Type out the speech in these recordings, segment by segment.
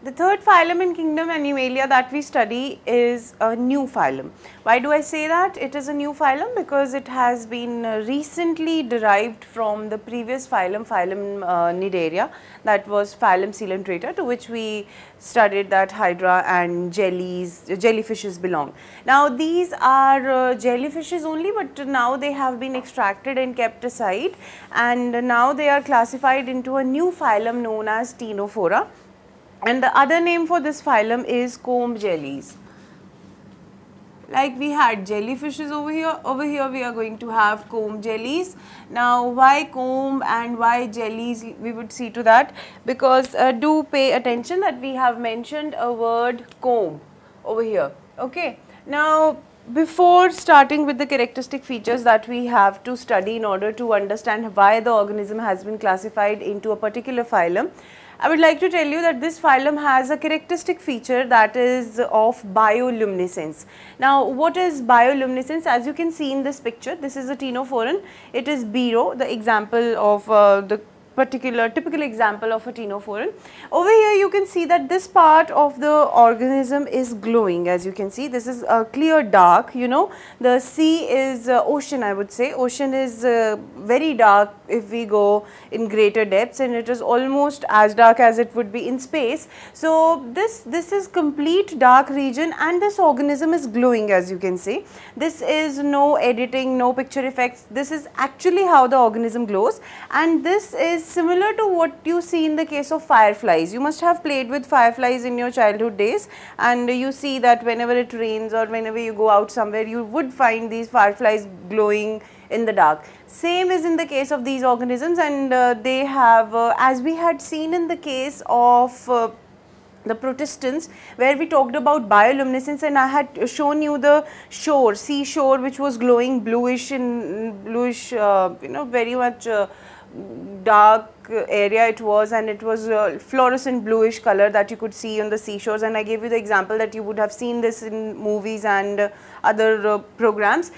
The third phylum in kingdom Animalia that we study is a new phylum. Why do I say that it is a new phylum? Because it has been recently derived from the previous phylum, Cnidaria, that was phylum Coelenterata, to which we studied that hydra and jellyfishes belong. Now these are jellyfishes only, but now they have been extracted and kept aside, and now they are classified into a new phylum known as Ctenophora. And the other name for this phylum is comb jellies. Like we had jellyfishes over here we are going to have comb jellies. Now why comb and why jellies, we would see to that, because do pay attention that we have mentioned a word comb over here. Okay. Now before starting with the characteristic features that we have to study in order to understand why the organism has been classified into a particular phylum, I would like to tell you that this phylum has a characteristic feature that is of bioluminescence. Now, what is bioluminescence? As you can see in this picture, this is a ctenophoran. It is Biro, the example of the typical example of a ctenophoran. Over here you can see that this part of the organism is glowing. As you can see, this is a clear dark, you know, the sea is ocean, I would say. Ocean is very dark if we go in greater depths, and it is almost as dark as it would be in space. So this is complete dark region, and this organism is glowing, as you can see. This is no editing, no picture effects. This is actually how the organism glows, and this is similar to what you see in the case of fireflies. You must have played with fireflies in your childhood days, and you see that whenever it rains or whenever you go out somewhere, you would find these fireflies glowing in the dark. Same is in the case of these organisms, and they have, as we had seen in the case of the protistans, where we talked about bioluminescence, and I had shown you the shore, seashore, which was glowing bluish, you know, very much dark area it was, and it was fluorescent bluish color that you could see on the seashores. And I gave you the example that you would have seen this in movies and other programs.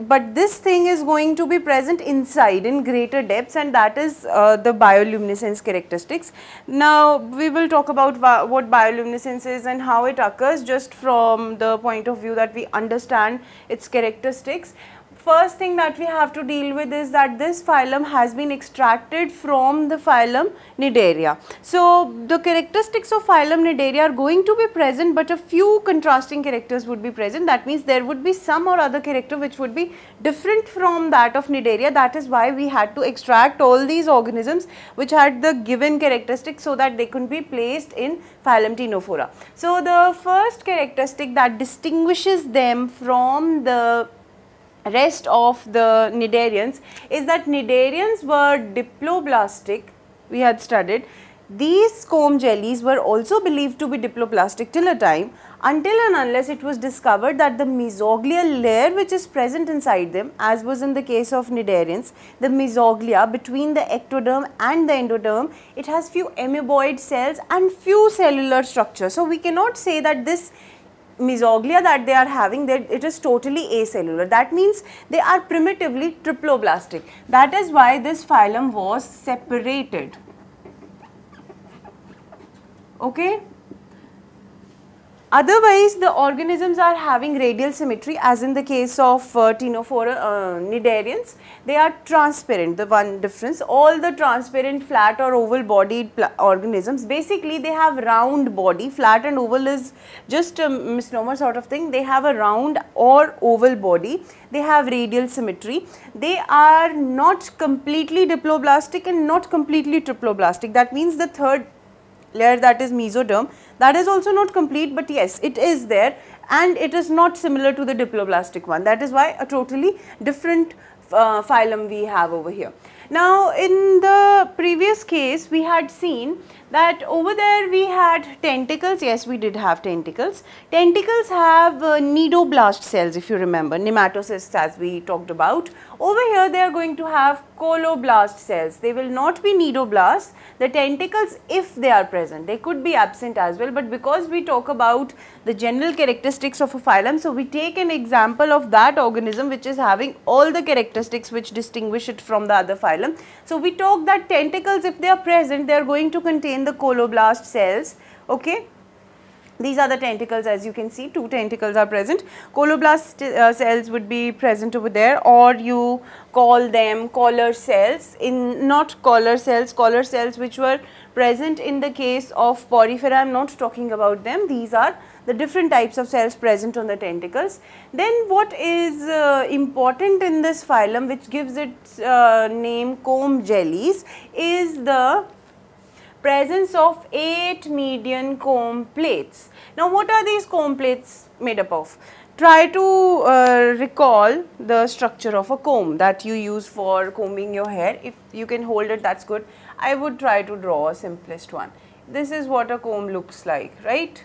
But this thing is going to be present inside in greater depths, and that is the bioluminescence characteristics. Now we will talk about what bioluminescence is and how it occurs, just from the point of view that we understand its characteristics. First thing that we have to deal with is that this phylum has been extracted from the phylum Cnidaria. So the characteristics of phylum Cnidaria are going to be present, but a few contrasting characters would be present. That means there would be some or other character which would be different from that of Cnidaria. That is why we had to extract all these organisms which had the given characteristics so that they could be placed in phylum Ctenophora. So the first characteristic that distinguishes them from the rest of the cnidarians is that cnidarians were diploblastic. We had studied these comb jellies were also believed to be diploblastic till a time, until and unless it was discovered that the mesoglial layer which is present inside them, as was in the case of cnidarians, the mesoglia between the ectoderm and the endoderm, it has few amoeboid cells and few cellular structures. So we cannot say that this mesoglia that they are having, that it is totally acellular. That means they are primitively triploblastic. That is why this phylum was separated. Okay. Otherwise, the organisms are having radial symmetry, as in the case of cnidarians. They are transparent. The one difference, all the transparent, flat or oval bodied organisms, basically they have round body. Flat and oval is just a misnomer sort of thing. They have a round or oval body. They have radial symmetry. They are not completely diploblastic and not completely triploblastic. That means the third layer, that is mesoderm, that is also not complete, but yes, it is there, and it is not similar to the diploblastic one. That is why a totally different phylum we have over here. Now in the previous case we had seen that over there we had tentacles. Yes, we did have tentacles. Tentacles have cnidoblast cells, if you remember, nematocysts, as we talked about. Over here they are going to have coloblast cells. They will not be cnidoblasts. The tentacles, if they are present, they could be absent as well, but because we talk about the general characteristics of a phylum, so we take an example of that organism which is having all the characteristics which distinguish it from the other phylum. So we talk that tentacles, if they are present, they are going to contain the coloblast cells. Okay. These are the tentacles, as you can see, 2 tentacles are present. Coloblast cells would be present over there, or you call them collar cells, not collar cells which were present in the case of Porifera. I am not talking about them. These are the different types of cells present on the tentacles. Then what is important in this phylum, which gives its name comb jellies, is the presence of 8 median comb plates. Now what are these comb plates made up of? Try to recall the structure of a comb that you use for combing your hair. If you can hold it, that's good. I would try to draw a simplest one. This is what a comb looks like, right?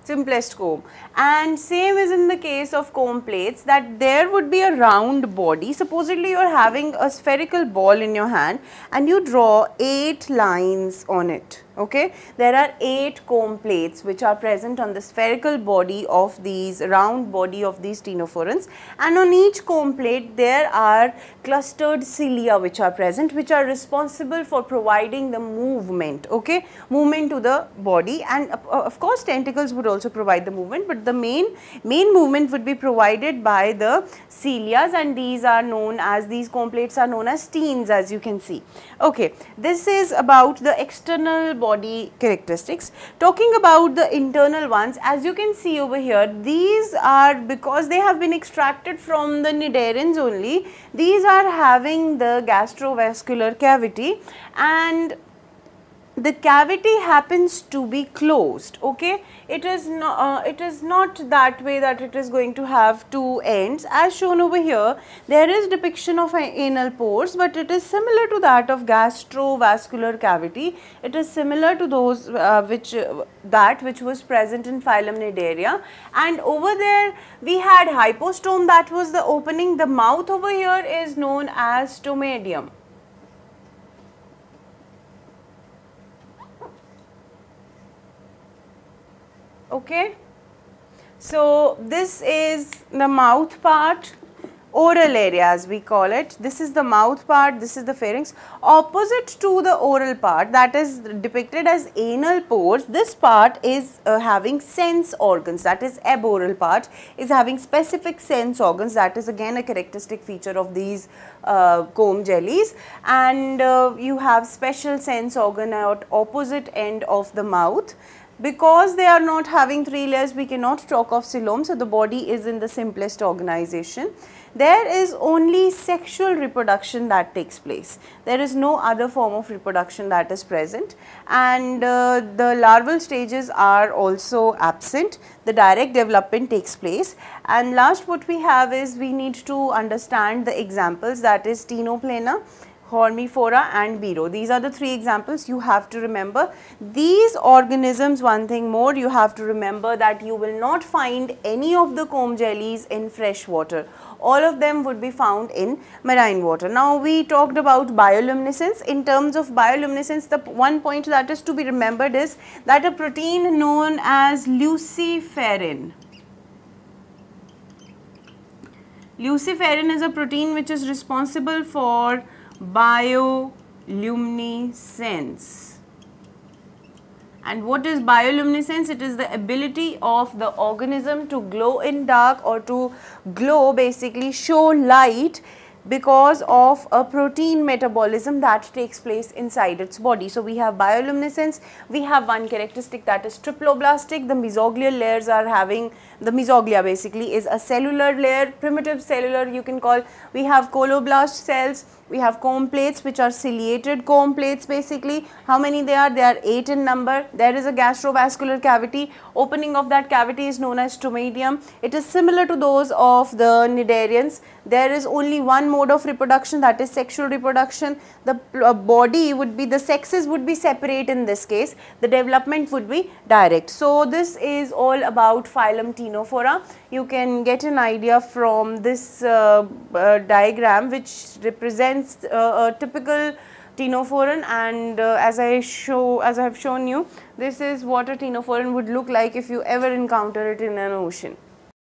Simplest comb. And same is in the case of comb plates, that there would be a round body. Supposedly you are having a spherical ball in your hand and you draw 8 lines on it. Okay, there are 8 comb plates which are present on the spherical body of these, round body of these ctenophorans, and on each comb plate there are clustered cilia which are present, which are responsible for providing the movement, okay, movement to the body. And of course tentacles would also provide the movement, but the main movement would be provided by the cilia, and these are known as, these comb plates are known as stenes, as you can see. Okay, this is about the external body characteristics. Talking about the internal ones, as you can see over here, these are, because they have been extracted from the cnidarians only, these are having the gastrovascular cavity, and the cavity happens to be closed. Okay, it is not that way that it is going to have 2 ends. As shown over here, there is depiction of anal pores, but it is similar to that of gastrovascular cavity. It is similar to those which was present in phylum Cnidaria. And over there we had hypostome, that was the opening. The mouth over here is known as stomatium. Okay, so this is the mouth part, oral area as we call it. This is the mouth part, this is the pharynx. Opposite to the oral part, that is depicted as anal pores, this part is having sense organs, that is aboral part is having specific sense organs, that is again a characteristic feature of these comb jellies. And you have special sense organ at opposite end of the mouth. Because they are not having 3 layers, we cannot talk of coelom, so the body is in the simplest organization. There is only sexual reproduction that takes place. There is no other form of reproduction that is present, and the larval stages are also absent. The direct development takes place. And last what we have is, we need to understand the examples, that is Ctenoplana, Hormifora and Bero. These are the 3 examples you have to remember. These organisms, one thing more, you have to remember that you will not find any of the comb jellies in fresh water. All of them would be found in marine water. Now we talked about bioluminescence. In terms of bioluminescence, the one point that is to be remembered is that a protein known as luciferin. Luciferin is a protein which is responsible for bioluminescence. And what is bioluminescence? It is the ability of the organism to glow in dark, or to glow, basically show light, because of a protein metabolism that takes place inside its body. So we have bioluminescence, we have one characteristic, that is triploblastic. The mesoglial layers are having, the mesoglia basically is a cellular layer, primitive cellular you can call. We have coloblast cells, we have comb plates which are ciliated comb plates basically. How many they are? They are 8 in number. There is a gastrovascular cavity. Opening of that cavity is known as stomatium. It is similar to those of the cnidarians. There is only one mode of reproduction, that is sexual reproduction. The body would be, the sexes would be separate in this case. The development would be direct. So this is all about phylum Ctenophora. You can get an idea from this diagram, which represents a typical ctenophoran, and as I have shown you, this is what a ctenophoran would look like if you ever encounter it in an ocean.